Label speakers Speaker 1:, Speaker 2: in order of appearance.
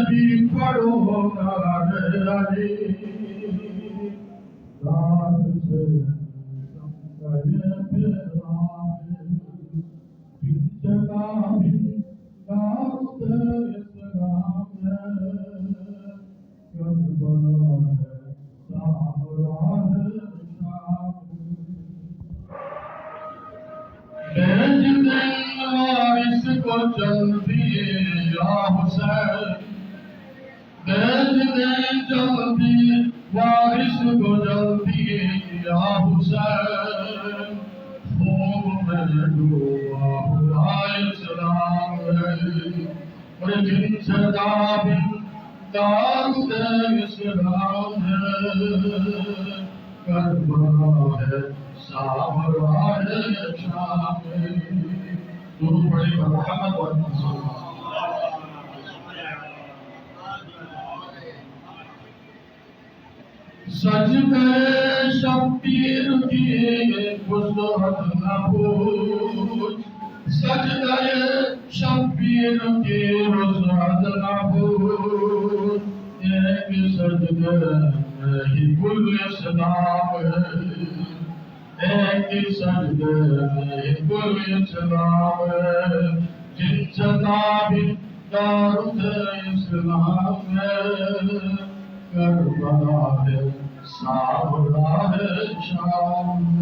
Speaker 1: بھی پڑھو نعرہ علی رات سے شمع پیغام بن جگہ بن دارت اسلام کربلا ہے سامراہ شام بیچ دیں وارث کو جلدی یا حسین بیچ دیں جلدی وارث کو جلدی یا حسین خوب میں ڈوبا ہوا اسلام ہے اور جن صدا بن دارت اسلام ہے کربلا ہے سامراہ شام درود پڑھیں محمد و سجدے شبیر کی وسعت نہ بھول سجدے شبیر کی وسعت نہ بھول ایک سجدے میں ہی کل اسلام ہے ایک سجدے میں کل اسلام ہے جن صدا بھی دارت اسلام ہے کربلا ہے سامراہ شام